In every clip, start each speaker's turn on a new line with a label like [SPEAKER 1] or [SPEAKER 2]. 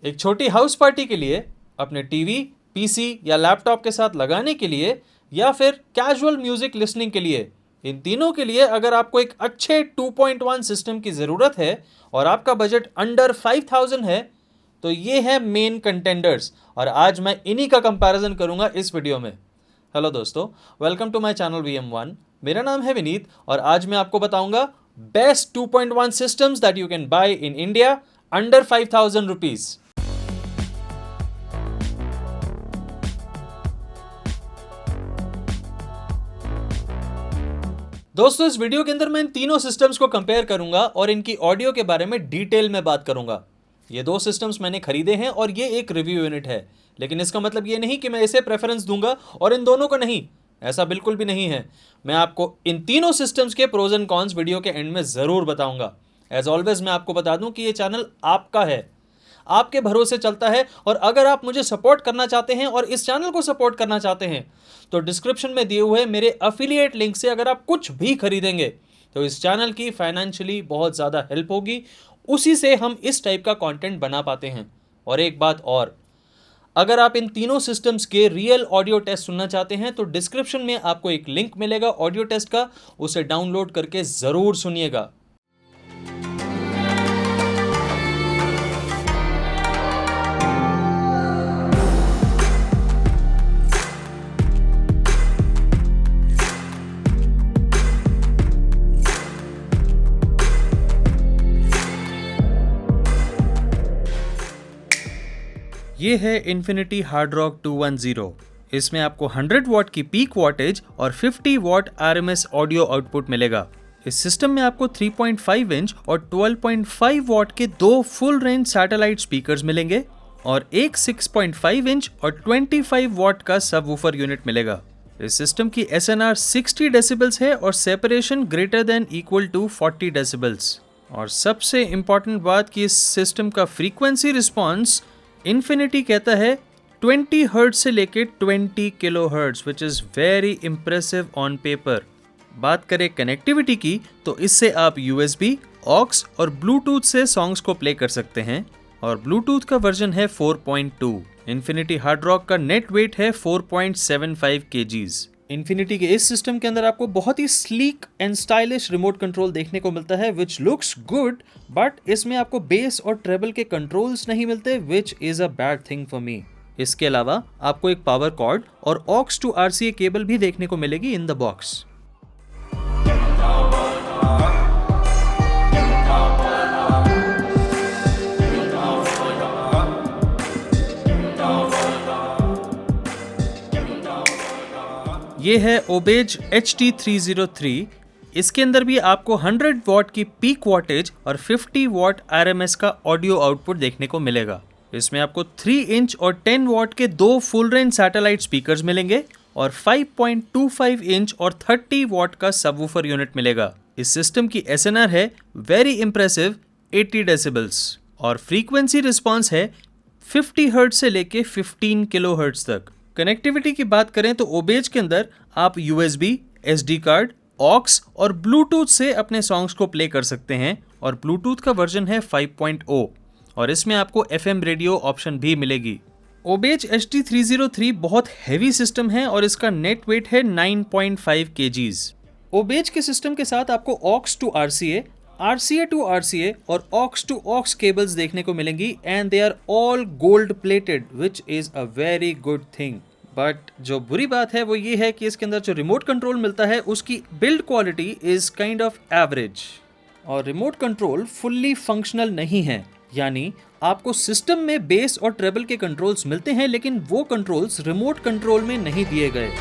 [SPEAKER 1] एक छोटी house party के लिए, अपने टीवी, पीसी या लैपटॉप के साथ लगाने के लिए, या फिर कैजुअल म्यूजिक लिसनिंग के लिए, इन तीनों के लिए अगर आपको एक अच्छे 2.1 सिस्टम की ज़रूरत है और आपका बजट अंडर 5000 है, तो ये है मेन कंटेंडर्स और आज मैं इन्हीं का कंपैरिजन करूंगा इस वीडियो में। हेलो दोस्तों, welcome to my channel VM1। मेरा नाम है विनीत और आज मैं आपको बताऊंगा best 2.1 systems that you can buy in India under 5000 rupees. दोस्तों, इस वीडियो के अंदर मैं इन तीनों सिस्टम्स को कंपेयर करूंगा और इनकी ऑडियो के बारे में डिटेल में बात करूंगा। ये दो सिस्टम्स मैंने खरीदे हैं और ये एक रिव्यू यूनिट है, लेकिन इसका मतलब ये नहीं कि मैं इसे प्रेफरेंस दूंगा और इन दोनों को नहीं। ऐसा बिल्कुल भी नहीं है। मैं आपको इन तीनों सिस्टम्स के प्रोज एंड कॉन्स वीडियो के एंड में ज़रूर बताऊंगा। एज ऑलवेज मैं आपको बता दूं कि ये चैनल आपका है, आपके भरोसे चलता है, और अगर आप मुझे सपोर्ट करना चाहते हैं और इस चैनल को सपोर्ट करना चाहते हैं तो डिस्क्रिप्शन में दिए हुए मेरे अफिलिएट लिंक से अगर आप कुछ भी खरीदेंगे तो इस चैनल की फाइनेंशियली बहुत ज़्यादा हेल्प होगी। उसी से हम इस टाइप का कंटेंट बना पाते हैं। और एक बात और, अगर आप इन तीनों सिस्टम्स के रियल ऑडियो टेस्ट सुनना चाहते हैं तो डिस्क्रिप्शन में आपको एक लिंक मिलेगा ऑडियो टेस्ट का, उसे डाउनलोड करके ज़रूर सुनिएगा। ये है इन्फिनिटी हार्ड रॉक 210। इसमें आपको 100 वॉट की पीक वॉटेज और 50 वॉट RMS ऑडियो आउटपुट मिलेगा। इस सिस्टम में आपको 3.5 इंच और 12.5 वॉट के दो फुल रेंज सैटेलाइट स्पीकर्स मिलेंगे और एक 6.5 इंच और 25 वॉट का सबवूफर यूनिट मिलेगा। इस सिस्टम की SNR 60 डेसिबल्स है और separation greater than equal to 40 decibels. और सबसे इंपॉर्टेंट बात कि इस सिस्टम का फ्रीक्वेंसी रिस्पॉन्स इन्फिनिटी कहता है 20 हर्ट्ज से लेके 20 kilo hertz, which is very impressive on paper. बात करें कनेक्टिविटी की तो इससे आप USB, ऑक्स और ब्लूटूथ से सॉन्ग्स को प्ले कर सकते हैं और ब्लूटूथ का वर्जन है 4.2। इन्फिनिटी हार्ड रॉक का नेट वेट है 4.75 kgs। इन्फिनिटी के इस सिस्टम के अंदर आपको बहुत ही sleek and stylish remote control देखने को मिलता है विच लुक्स गुड, बट इसमें आपको बेस और ट्रेबल के कंट्रोल्स नहीं मिलते, विच is a bad thing for me. इसके अलावा आपको एक पावर कॉर्ड और ऑक्स टू RCA केबल भी देखने को मिलेगी इन द बॉक्स। ये है ओबेज HT303। इसके अंदर भी आपको 100 वॉट की पीक वॉटेज और 50 वॉट RMS का ऑडियो आउटपुट देखने को मिलेगा। इसमें आपको 3 इंच और 10 वॉट के दो फुल रेंज सैटेलाइट स्पीकर्स मिलेंगे और 5.25 इंच और 30 वॉट का सबवूफर यूनिट मिलेगा। इस सिस्टम की SNR है वेरी इंप्रेसिव 80 डेसिबल्स और फ्रीक्वेंसी रिस्पॉन्स है 50 हर्ट्ज से लेके 15 किलो हर्ट्ज तक। कनेक्टिविटी की बात करें तो ओबेज के अंदर आप USB, SD कार्ड, ऑक्स और ब्लूटूथ से अपने सॉन्ग्स को प्ले कर सकते हैं और ब्लूटूथ का वर्जन है 5.0 और इसमें आपको FM रेडियो ऑप्शन भी मिलेगी। ओबेज HT303 बहुत हैवी सिस्टम है और इसका नेट वेट है 9.5 kgs। ओबेज के सिस्टम के साथ आपको aux to RCA, RCA to RCA और ऑक्स टू ऑक्स केबल्स देखने को मिलेंगी and they are all gold plated, which is a very good thing. But जो बुरी बात है वो ये है कि इसके अंदर जो रिमोट कंट्रोल मिलता है उसकी build quality is kind of average और रिमोट कंट्रोल फुल्ली फंक्शनल नहीं है। यानी आपको सिस्टम में बेस और ट्रेबल के कंट्रोल्स मिलते हैं लेकिन वो कंट्रोल्स रिमोट कंट्रोल में नहीं दिए गए।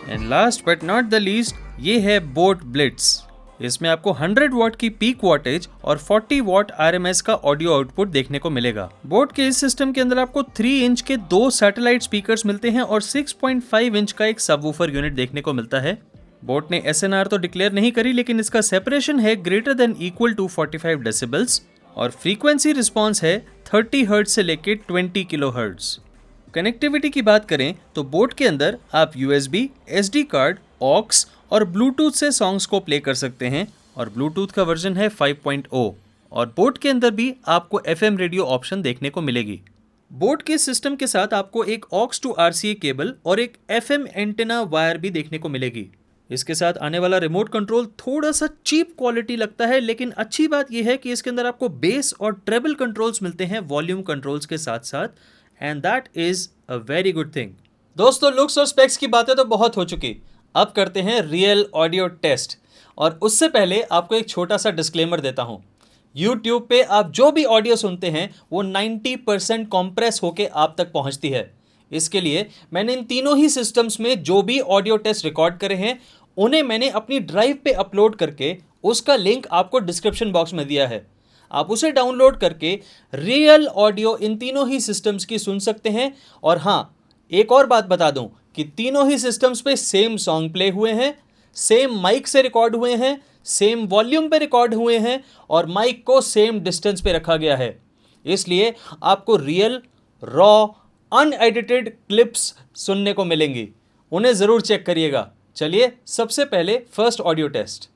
[SPEAKER 1] And last but not the least, ये है बोट ब्लिट्स। इसमें आपको 100 वॉट की पीक वॉटेज और 40 वॉट RMS का ऑडियो आउटपुट देखने को मिलेगा। बोट के इस सिस्टम के अंदर आपको 3 इंच के दो सैटेलाइट स्पीकर्स मिलते हैं और 6.5 इंच का एक सबवूफर यूनिट देखने को मिलता है। बोट ने SNR तो डिक्लेयर नहीं करी लेकिन इसका सेपरेशन है greater than equal to 45 decibels और फ्रीक्वेंसी रिस्पॉन्स है 30 हर्ट्ज से लेके 20 किलो हर्ट्ज। कनेक्टिविटी की बात करें तो बोट के अंदर आप USB, SD कार्ड, ऑक्स और ब्लूटूथ से सॉन्ग्स को प्ले कर सकते हैं और ब्लूटूथ का वर्जन है 5.0 और बोट के अंदर भी आपको FM रेडियो ऑप्शन देखने को मिलेगी। बोट के सिस्टम के साथ आपको एक ऑक्स टू RCA केबल और एक FM एंटेना वायर भी देखने को मिलेगी। इसके साथ आने वाला रिमोट कंट्रोल थोड़ा सा चीप क्वालिटी लगता है, लेकिन अच्छी बात यह है कि इसके अंदर आपको बेस और ट्रेबल कंट्रोल्स मिलते हैं वॉल्यूम कंट्रोल्स के साथ साथ, and that is a very good thing. दोस्तों, लुक्स और स्पेक्स की बातें तो बहुत हो चुकी, अब करते हैं रियल ऑडियो टेस्ट। और उससे पहले आपको एक छोटा सा डिस्क्लेमर देता हूं। YouTube पे आप जो भी ऑडियो सुनते हैं वो 90% कॉम्प्रेस होके आप तक पहुंचती है। इसके लिए मैंने इन तीनों ही सिस्टम्स में जो भी ऑडियो टेस्ट रिकॉर्ड करे हैं उन्हें मैंने अपनी ड्राइव पे अपलोड करके उसका लिंक आपको डिस्क्रिप्शन बॉक्स में दिया है। आप उसे डाउनलोड करके रियल ऑडियो इन तीनों ही सिस्टम्स की सुन सकते हैं। और हाँ, एक और बात बता दूं कि तीनों ही सिस्टम्स पे सेम सॉन्ग प्ले हुए हैं, सेम माइक से रिकॉर्ड हुए हैं, सेम वॉल्यूम पे रिकॉर्ड हुए हैं और माइक को सेम डिस्टेंस पे रखा गया है। इसलिए आपको रियल, रॉ, अनएडिटेड क्लिप्स सुनने को मिलेंगी। उन्हें ज़रूर चेक करिएगा। चलिए, सबसे पहले फर्स्ट ऑडियो टेस्ट।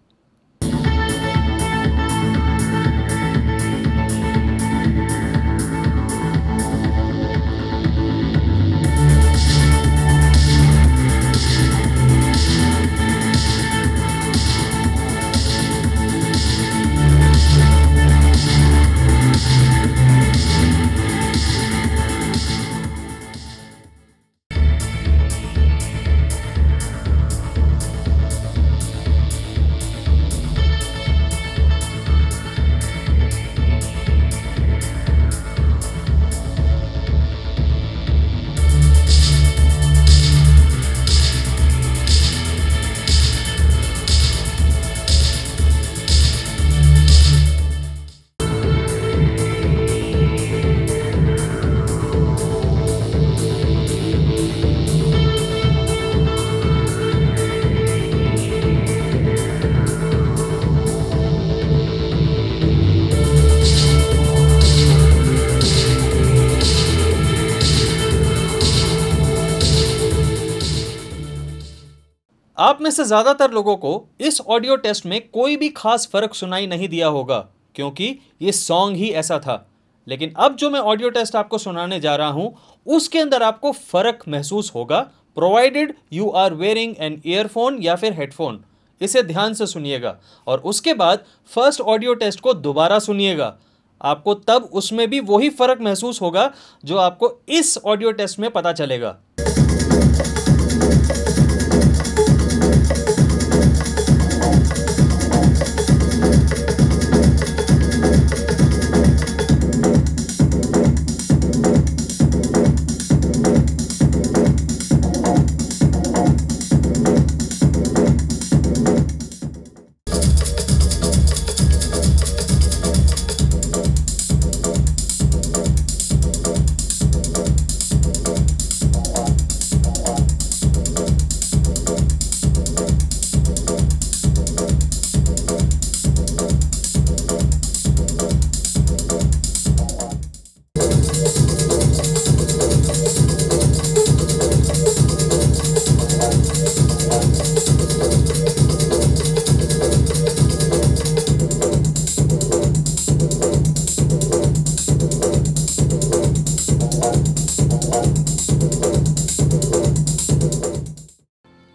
[SPEAKER 1] आप में से ज़्यादातर लोगों को इस ऑडियो टेस्ट में कोई भी खास फर्क सुनाई नहीं दिया होगा, क्योंकि ये सॉन्ग ही ऐसा था। लेकिन अब जो मैं ऑडियो टेस्ट आपको सुनाने जा रहा हूं उसके अंदर आपको फर्क महसूस होगा, provided you are wearing an earphone या फिर हेडफोन। इसे ध्यान से सुनिएगा और उसके बाद फर्स्ट ऑडियो टेस्ट को दोबारा सुनिएगा। आपको तब उसमें भी वही फर्क महसूस होगा जो आपको इस ऑडियो टेस्ट में पता चलेगा।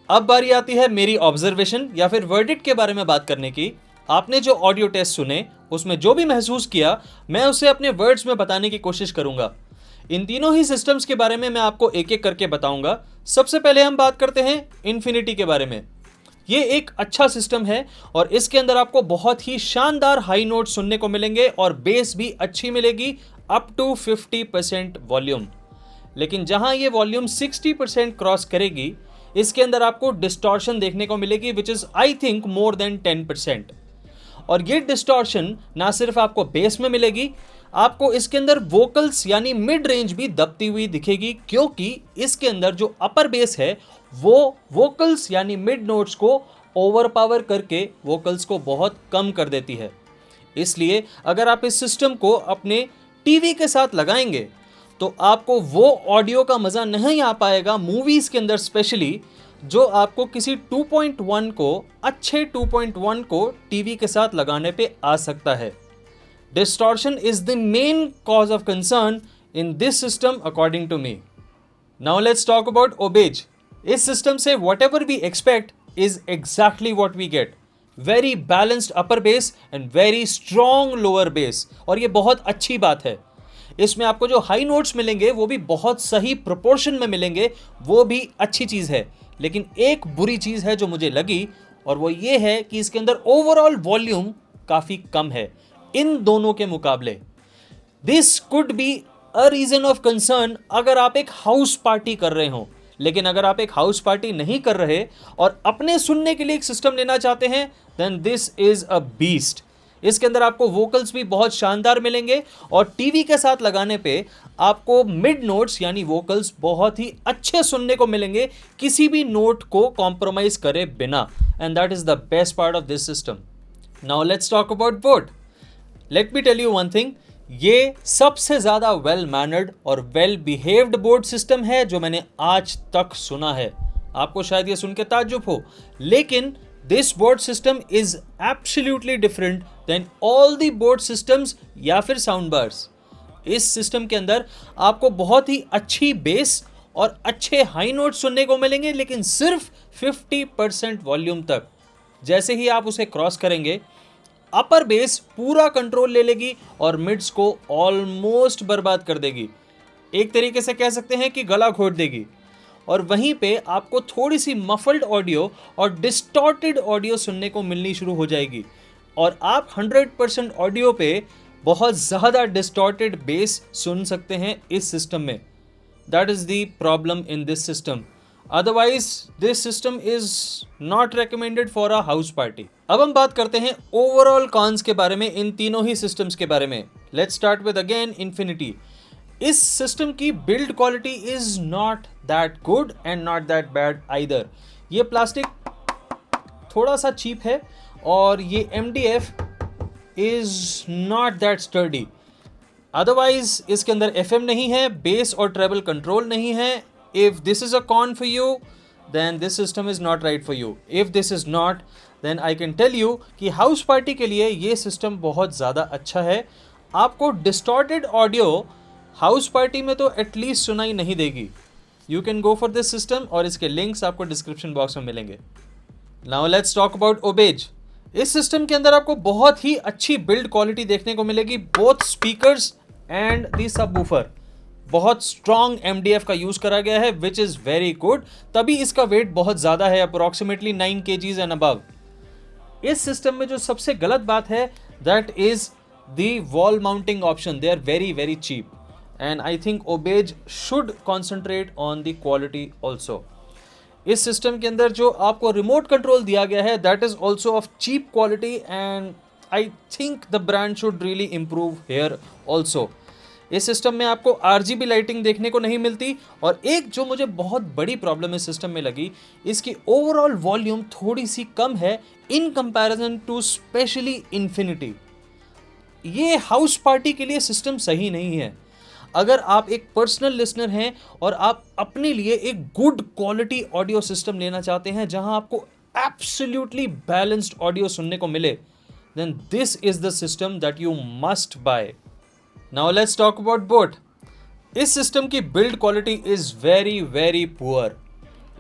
[SPEAKER 1] अब बारी आती है मेरी ऑब्जर्वेशन या फिर वर्डिक्ट के बारे में बात करने की। आपने जो ऑडियो टेस्ट सुने उसमें जो भी महसूस किया मैं उसे अपने वर्ड्स में बताने की कोशिश करूंगा। इन तीनों ही सिस्टम्स के बारे में मैं आपको एक एक करके बताऊंगा। सबसे पहले हम बात करते हैं इन्फिनिटी के बारे में। ये एक अच्छा सिस्टम है और इसके अंदर आपको बहुत ही शानदार हाई नोट सुनने को मिलेंगे और बेस भी अच्छी मिलेगी, अप टू 50% वॉल्यूम। लेकिन जहां ये वॉल्यूम 60% क्रॉस करेगी इसके अंदर आपको डिस्टॉर्शन देखने को मिलेगी, which is I think more than 10%। और ये डिस्टॉर्शन ना सिर्फ आपको बेस में मिलेगी, आपको इसके अंदर वोकल्स यानी मिड रेंज भी दबती हुई दिखेगी, क्योंकि इसके अंदर जो अपर बेस है वो वोकल्स यानी मिड नोट्स को ओवरपावर करके वोकल्स को बहुत कम कर देती है। इसलिए अगर आप इस सिस्टम को अपने टीवी के साथ लगाएंगे तो आपको वो ऑडियो का मज़ा नहीं आ पाएगा मूवीज़ के अंदर स्पेशली, जो आपको किसी 2.1 को, अच्छे 2.1 को टीवी के साथ लगाने पे आ सकता है। Distortion is the main cause of concern in this system according to me. Now let's talk about ओबेज। इस सिस्टम से whatever we expect is exactly what we get. Very balanced upper bass and very strong lower bass, और ये बहुत अच्छी बात है। इसमें आपको जो हाई नोट्स मिलेंगे वो भी बहुत सही प्रोपोर्शन में मिलेंगे, वो भी अच्छी चीज़ है। लेकिन एक बुरी चीज़ है जो मुझे लगी, और वो ये है कि इसके अंदर ओवरऑल वॉल्यूम काफ़ी कम है इन दोनों के मुकाबले। This could be a reason of concern अगर आप एक हाउस पार्टी कर रहे हो। लेकिन अगर आप एक हाउस पार्टी नहीं कर रहे और अपने सुनने के लिए एक सिस्टम लेना चाहते हैं, then this is a beast. इसके अंदर आपको वोकल्स भी बहुत शानदार मिलेंगे, और टीवी के साथ लगाने पे आपको मिड नोट्स यानी वोकल्स बहुत ही अच्छे सुनने को मिलेंगे, किसी भी नोट को कॉम्प्रोमाइज करे बिना। And that is the best part of this system. Now let's talk about boAt. Let me tell you one thing, ये सबसे ज़्यादा वेल मैनर्ड और वेल बिहेव्ड बोर्ड सिस्टम है जो मैंने आज तक सुना है। आपको शायद ये सुन के ताज्जुब हो, लेकिन this board system is absolutely different than all the board systems या फिर साउंड बार्स। इस सिस्टम के अंदर आपको बहुत ही अच्छी बेस और अच्छे हाई नोट सुनने को मिलेंगे, लेकिन सिर्फ 50% वॉल्यूम तक। जैसे ही आप उसे क्रॉस करेंगे, अपर बेस पूरा कंट्रोल ले लेगी और मिड्स को ऑलमोस्ट बर्बाद कर देगी। एक तरीके से कह सकते हैं कि गला घोट देगी। और वहीं पे आपको थोड़ी सी मफल्ड ऑडियो और डिस्टॉर्टेड ऑडियो सुनने को मिलनी शुरू हो जाएगी, और आप 100% ऑडियो पे बहुत ज़्यादा डिस्टॉर्टेड बेस सुन सकते हैं इस सिस्टम में। That is the problem in this system. Otherwise this system is not recommended for a house party. अब हम बात करते हैं ओवरऑल कॉन्स के बारे में, इन तीनों ही सिस्टम्स के बारे में। Let's start with again infinity. इस सिस्टम की build quality is not that good and not that bad either. ये प्लास्टिक थोड़ा सा चीप है, और ये MDF is not that sturdy. Otherwise इसके अंदर FM नहीं है, बेस और ट्रेबल कंट्रोल नहीं है। If this is a con for you, then this system is not right for you. If this is not, then I can tell you कि house party के लिए ये सिस्टम बहुत ज़्यादा अच्छा है। आपको डिस्टॉर्टेड ऑडियो हाउस पार्टी में तो एटलीस्ट सुनाई नहीं देगी। You can go for this system, और इसके लिंक्स आपको डिस्क्रिप्शन बॉक्स में मिलेंगे। नाउ लेट्स टॉक अबाउट ओबेज। इस सिस्टम के अंदर आपको बहुत ही अच्छी बिल्ड क्वालिटी देखने को मिलेगी, both speakers and the subwoofer. बहुत स्ट्रॉन्ग MDF का यूज़ करा गया है, विच इज़ वेरी गुड। तभी इसका वेट बहुत ज़्यादा है, अप्रोक्सीमेटली 9 kgs एंड अबव। इस सिस्टम में जो सबसे गलत बात है, that is the wall mounting option. They are very very cheap, and I think Obage should concentrate on the quality also. इस सिस्टम के अंदर जो आपको रिमोट कंट्रोल दिया गया है, that is also of cheap quality, and I think the brand should really improve here also. इस system में आपको RGB लाइटिंग देखने को नहीं मिलती, और एक जो मुझे बहुत बड़ी प्रॉब्लम इस सिस्टम में लगी, इसकी ओवरऑल वॉल्यूम थोड़ी सी कम है in comparison to specially Infinity. ये हाउस पार्टी के लिए सिस्टम सही नहीं है। अगर आप एक पर्सनल लिसनर हैं और आप अपने लिए एक गुड क्वालिटी ऑडियो सिस्टम लेना चाहते हैं जहां आपको एब्सोल्युटली बैलेंस्ड ऑडियो सुनने को मिले, then this is the system that you must buy. Now let's talk about boAt. इस सिस्टम की build quality is very very poor.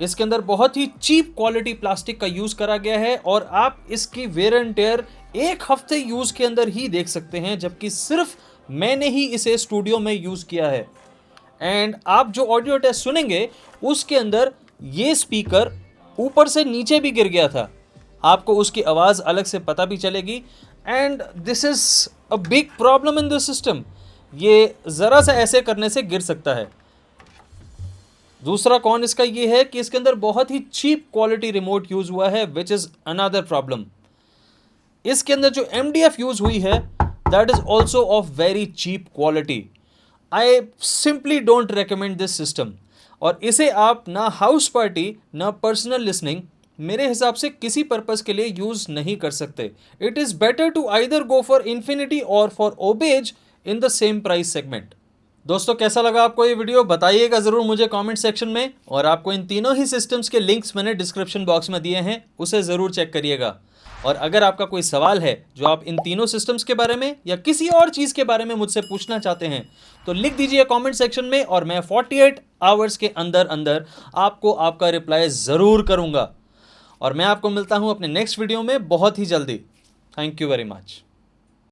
[SPEAKER 1] इसके अंदर बहुत ही चीप क्वालिटी प्लास्टिक का यूज करा गया है, और आप इसकी वेयर एंड टेयर 1 हफ्ते यूज के अंदर ही देख सकते हैं, जबकि सिर्फ मैंने ही इसे स्टूडियो में यूज़ किया है। एंड आप जो ऑडियो टेस्ट सुनेंगे उसके अंदर ये स्पीकर ऊपर से नीचे भी गिर गया था, आपको उसकी आवाज़ अलग से पता भी चलेगी। And this is a big problem in this system. ये ज़रा सा ऐसे करने से गिर सकता है। दूसरा कौन इसका ये है कि इसके अंदर बहुत ही चीप क्वालिटी रिमोट यूज़ हुआ है, विच इज़ अनदर प्रॉब्लम। इसके अंदर जो MDF यूज़ हुई है, that is also of very cheap quality. I simply don't recommend this system. और इसे आप ना हाउस पार्टी ना पर्सनल लिसनिंग मेरे हिसाब से किसी पर्पस के लिए यूज नहीं कर सकते। It is better to either go for infinity और फॉर ओबेज in the same price segment. दोस्तों कैसा लगा आपको ये वीडियो बताइएगा ज़रूर मुझे कमेंट सेक्शन में, और आपको इन तीनों ही सिस्टम्स के लिंक्स मैंने डिस्क्रिप्शन बॉक्स में दिए हैं, उसे ज़रूर चेक करिएगा। और अगर आपका कोई सवाल है जो आप इन तीनों सिस्टम्स के बारे में या किसी और चीज़ के बारे में मुझसे पूछना चाहते हैं तो लिख दीजिए कमेंट सेक्शन में, और मैं 48 आवर्स के अंदर अंदर आपको आपका रिप्लाई ज़रूर करूँगा। और मैं आपको मिलता हूँ अपने नेक्स्ट वीडियो में बहुत ही जल्दी। Thank you very much.